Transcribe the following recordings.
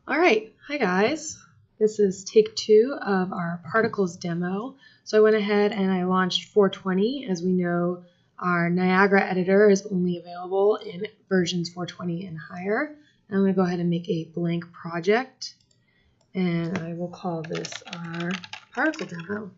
All right, hi guys. This is take 2 of our particles demo. So I went ahead and I launched 420. As we know, our Niagara editor is only available in versions 420 and higher. And I'm going to go ahead and make a blank project, and I will call this our particle demo.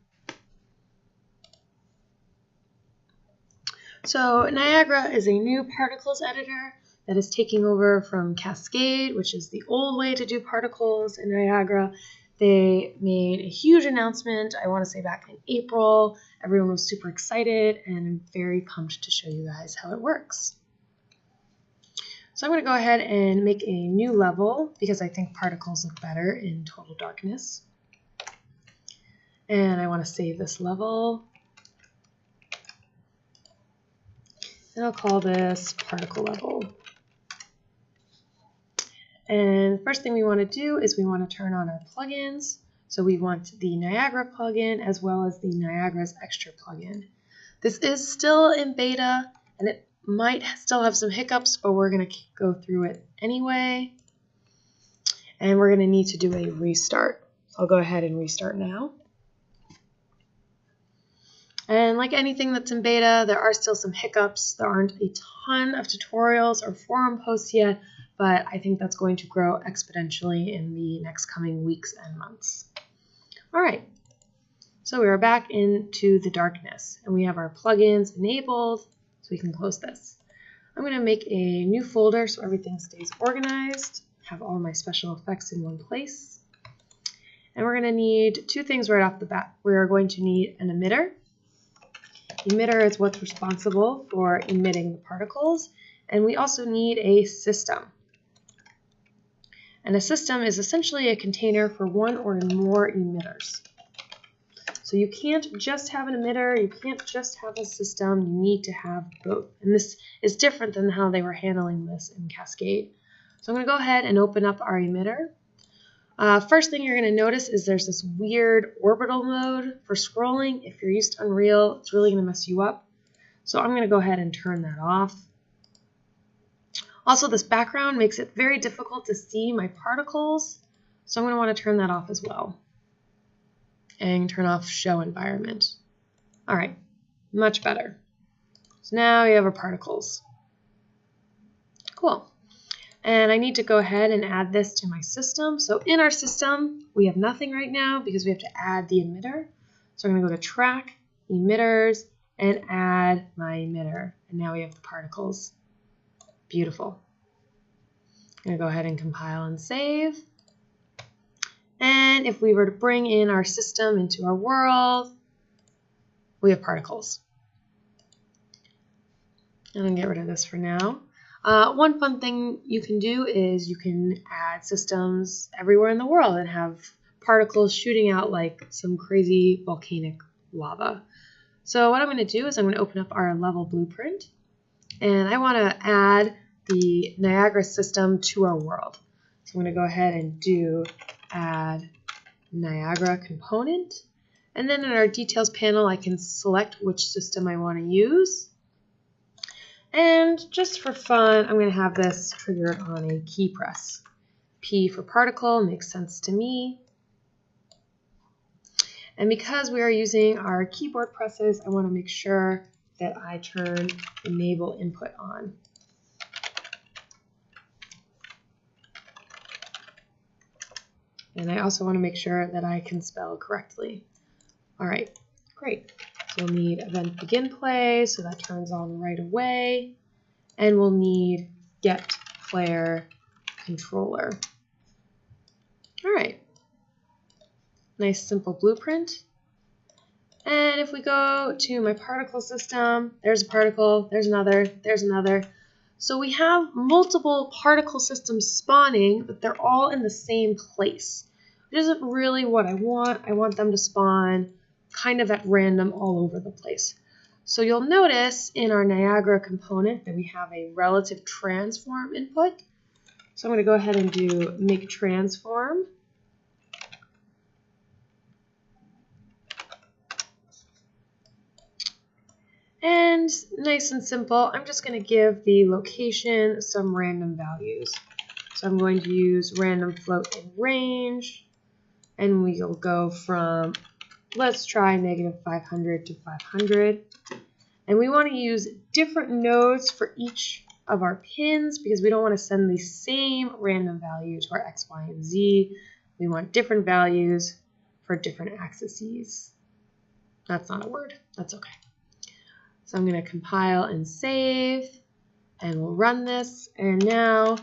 So Niagara is a new particles editor that is taking over from Cascade, which is the old way to do particles in Niagara. They made a huge announcement, I want to say back in April. Everyone was super excited, and I'm very pumped to show you guys how it works. So I'm going to go ahead and make a new level because I think particles look better in total darkness. And I want to save this level. And I'll call this particle level. And the first thing we want to do is we want to turn on our plugins. So we want the Niagara plugin as well as the Niagara's Extra plugin. This is still in beta and it might still have some hiccups, but we're going to go through it anyway. And we're going to need to do a restart. So I'll go ahead and restart now. And like anything that's in beta, there are still some hiccups. There aren't a ton of tutorials or forum posts yet, but I think that's going to grow exponentially in the next coming weeks and months. All right, so we are back into the darkness, and we have our plugins enabled, so we can close this. I'm going to make a new folder so everything stays organized, have all my special effects in one place. And we're going to need two things right off the bat. We are going to need an emitter. Emitter is what's responsible for emitting the particles, and we also need a system. And a system is essentially a container for one or more emitters. So you can't just have an emitter, you can't just have a system, you need to have both. And this is different than how they were handling this in Cascade. So I'm going to go ahead and open up our emitter. First thing you're going to notice is there's this weird orbital mode for scrolling. If you're used to Unreal, it's really going to mess you up. So I'm going to go ahead and turn that off. Also, this background makes it very difficult to see my particles, so I'm going to want to turn that off as well. And turn off show environment. All right, much better. So now we have our particles. Cool. And I need to go ahead and add this to my system. So in our system, we have nothing right now because we have to add the emitter. So I'm going to go to Track, Emitters, and add my emitter. And now we have the particles. Beautiful. I'm going to go ahead and compile and save. And if we were to bring in our system into our world, we have particles. I'm going to get rid of this for now. One fun thing you can do is you can add systems everywhere in the world and have particles shooting out like some crazy volcanic lava. So what I'm going to do is I'm going to open up our level blueprint, and I want to add the Niagara system to our world. So I'm going to go ahead and do add Niagara Component, and then in our details panel I can select which system I want to use. And just for fun, I'm going to have this triggered on a key press. P for particle makes sense to me. And because we are using our keyboard presses, I want to make sure that I turn enable input on. And I also want to make sure that I can spell correctly. All right, great. So we'll need event begin play, so that turns on right away. And we'll need get player controller. All right, nice simple blueprint. And if we go to my particle system, there's a particle, there's another, there's another. So we have multiple particle systems spawning, but they're all in the same place, which isn't really what I want. I want them to spawn kind of at random all over the place. So you'll notice in our Niagara component that we have a relative transform input. So I'm going to go ahead and do make transform. And nice and simple, I'm just going to give the location some random values. So So I'm going to use random float in range, and we'll go from, let's try -500 to 500. And we want to use different nodes for each of our pins because we don't want to send the same random value to our X, Y, and Z. We want different values for different axes. That's not a word. That's okay. So I'm going to compile and save, and we'll run this. And now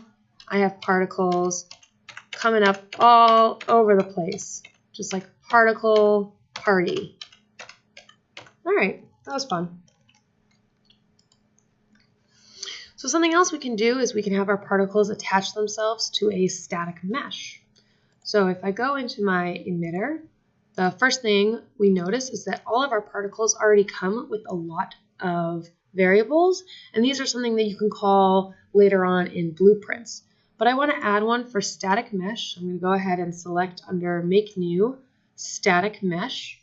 I have particles coming up all over the place, just like particle party. All right, that was fun. So something else we can do is we can have our particles attach themselves to a static mesh. So if I go into my emitter, the first thing we notice is that all of our particles already come with a lot of variables, and these are something that you can call later on in blueprints. But I want to add one for static mesh. I'm going to go ahead and select under Make New, Static Mesh.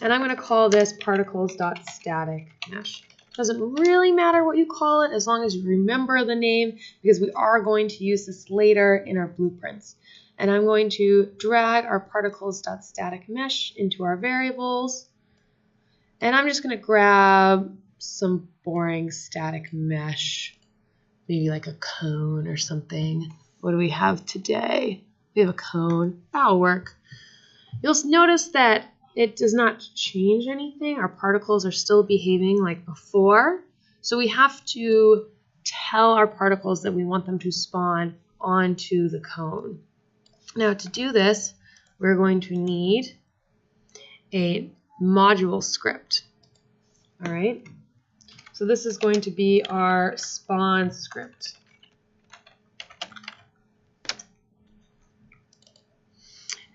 And I'm going to call this particles.static mesh. Doesn't really matter what you call it as long as you remember the name, because we are going to use this later in our blueprints. And I'm going to drag our particles.static mesh into our variables. And I'm just going to grab some boring static mesh, maybe like a cone or something. What do we have today? We have a cone. That'll work. You'll notice that it does not change anything. Our particles are still behaving like before. So we have to tell our particles that we want them to spawn onto the cone. Now to do this, we're going to need a module script. All right. So this is going to be our spawn script.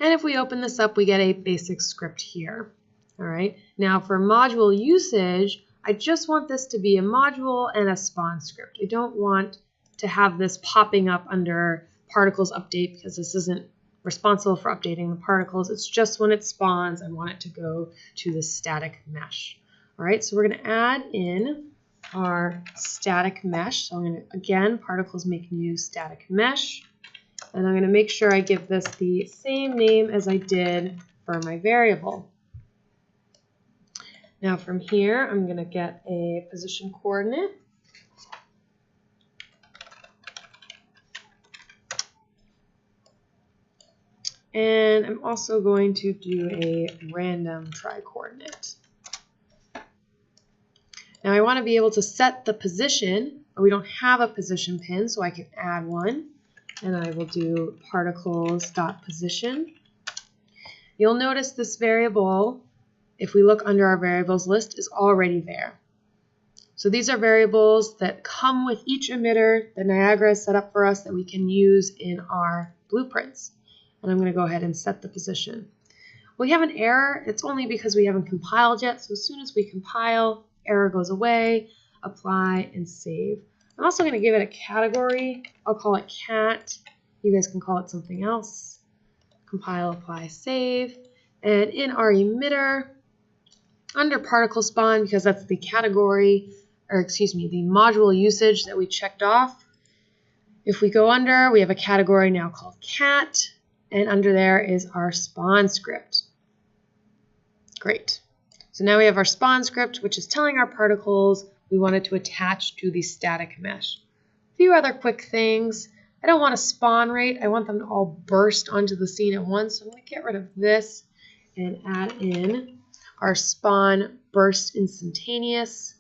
And if we open this up, we get a basic script here. All right. Now for module usage, I just want this to be a module and a spawn script. I don't want to have this popping up under particles update because this isn't responsible for updating the particles. It's just when it spawns, I want it to go to the static mesh. All right. So we're going to add in our static mesh. So I'm going to, again, particles make new static mesh. And I'm going to make sure I give this the same name as I did for my variable. Now from here, I'm going to get a position coordinate. And I'm also going to do a random tri-coordinate. Now I want to be able to set the position, but we don't have a position pin, so I can add one. And I will do particles.position. You'll notice this variable, if we look under our variables list, is already there. So these are variables that come with each emitter that Niagara has set up for us that we can use in our blueprints. And I'm going to go ahead and set the position. We have an error. It's only because we haven't compiled yet. So as soon as we compile, error goes away, apply, and save. I'm also going to give it a category. I'll call it cat. You guys can call it something else. Compile, apply, save. And in our emitter, under particle spawn, because that's the category, or excuse me, the module usage that we checked off. If we go under, we have a category now called cat, and under there is our spawn script. Great. So now we have our spawn script, which is telling our particles we want it to attach to the static mesh. A few other quick things. I don't want a spawn rate. I want them to all burst onto the scene at once. So I'm going to get rid of this and add in our spawn burst instantaneous.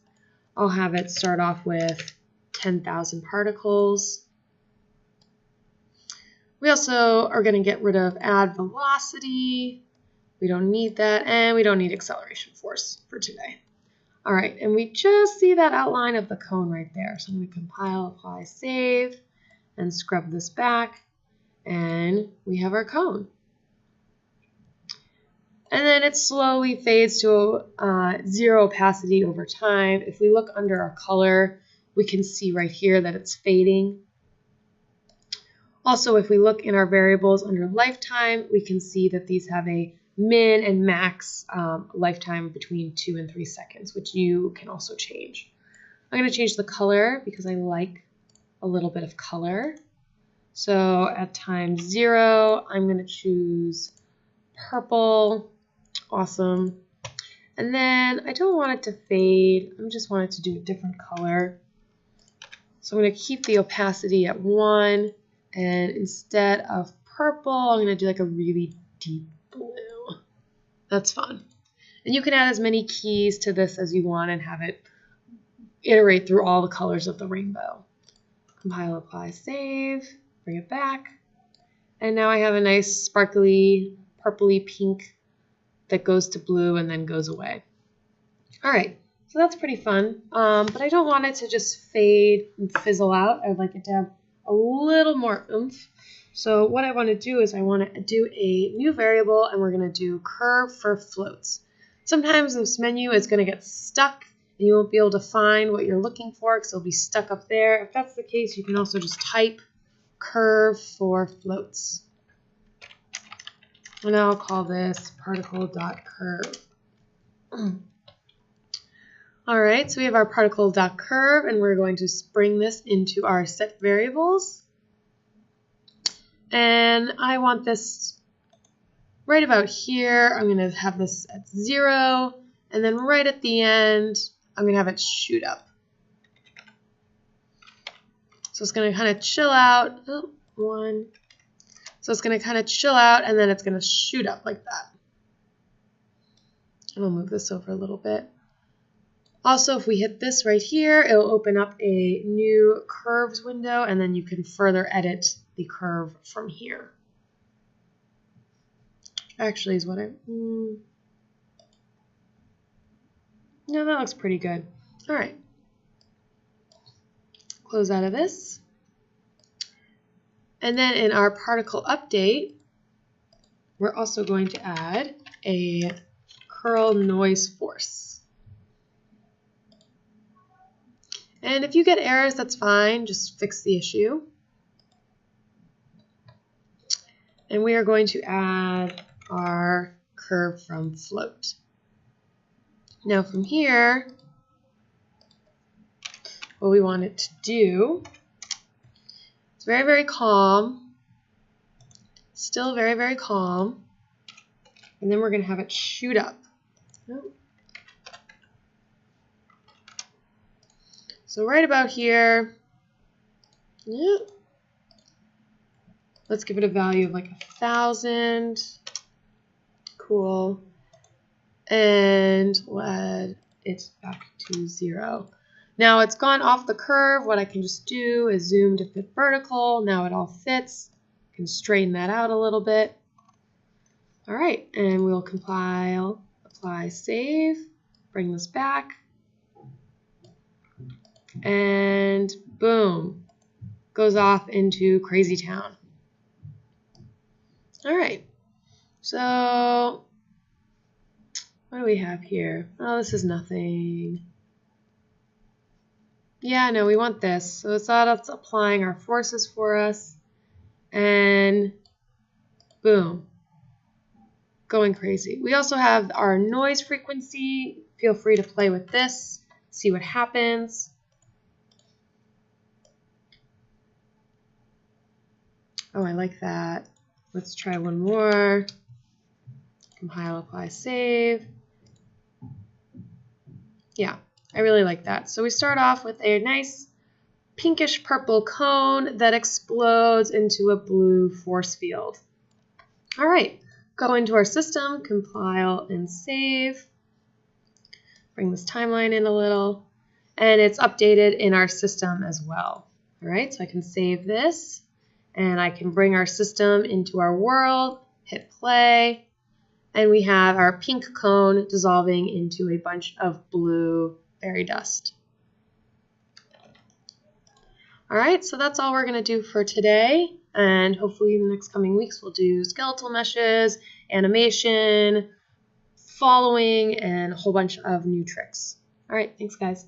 I'll have it start off with 10,000 particles. We also are going to get rid of add velocity. We don't need that, and we don't need acceleration force for today. All right, and we just see that outline of the cone right there. So I'm going to compile, apply, save, and scrub this back, and we have our cone. And then it slowly fades to zero opacity over time. If we look under our color, we can see right here that it's fading. Also, if we look in our variables under lifetime, we can see that these have a min and max lifetime between 2 and 3 seconds, which you can also change. I'm going to change the color because I like a little bit of color. So at time 0, I'm going to choose purple. Awesome. And then I don't want it to fade. I just want it to do a different color. So I'm going to keep the opacity at 1. And instead of purple, I'm going to do like a really deep blue. That's fun. And you can add as many keys to this as you want and have it iterate through all the colors of the rainbow. Compile, apply, save, bring it back. And now I have a nice sparkly, purpley pink that goes to blue and then goes away. All right, so that's pretty fun. But I don't want it to just fade and fizzle out. I'd like it to have a little more oomph. So what I want to do is I want to do a new variable, and we're going to do curve for floats. Sometimes this menu is going to get stuck, and you won't be able to find what you're looking for because it'll be stuck up there. If that's the case, you can also just type curve for floats. And I'll call this particle.curve. All right, so we have our particle.curve, and we're going to bring this into our set variables. And I want this right about here. I'm going to have this at 0, and then right at the end, I'm going to have it shoot up. So it's going to kind of chill out. Oh, 1. So it's going to kind of chill out, and then it's going to shoot up like that. And I'll move this over a little bit. Also, if we hit this right here, it'll open up a new curves window, and then you can further edit the curve from here. Actually is what no, that looks pretty good. All right. Close out of this. And then in our particle update, we're also going to add a curl noise force. And if you get errors, that's fine. Just fix the issue. And we are going to add our curve from float. Now from here, what we want it to do, it's very, very calm. Still very, very calm. And then we're going to have it shoot up. So right about here, let's give it a value of like 1,000. Cool. And we'll add it back to 0. Now it's gone off the curve. What I can just do is zoom to fit vertical. Now it all fits. I can straighten that out a little bit. All right, and we'll compile, apply, save, bring this back. And boom, goes off into Crazy Town. All right, so what do we have here? Oh, this is nothing. Yeah, no, we want this. So it's that's applying our forces for us. And boom, going crazy. We also have our noise frequency. Feel free to play with this, see what happens. Oh, I like that. Let's try one more. Compile, apply, save. Yeah, I really like that. So we start off with a nice pinkish purple cone that explodes into a blue force field. All right, go into our system, compile and save. Bring this timeline in a little, and it's updated in our system as well. All right, so I can save this, and I can bring our system into our world, hit play, and we have our pink cone dissolving into a bunch of blue fairy dust. All right, so that's all we're going to do for today, and hopefully in the next coming weeks we'll do skeletal meshes, animation, following, and a whole bunch of new tricks. All right, thanks guys.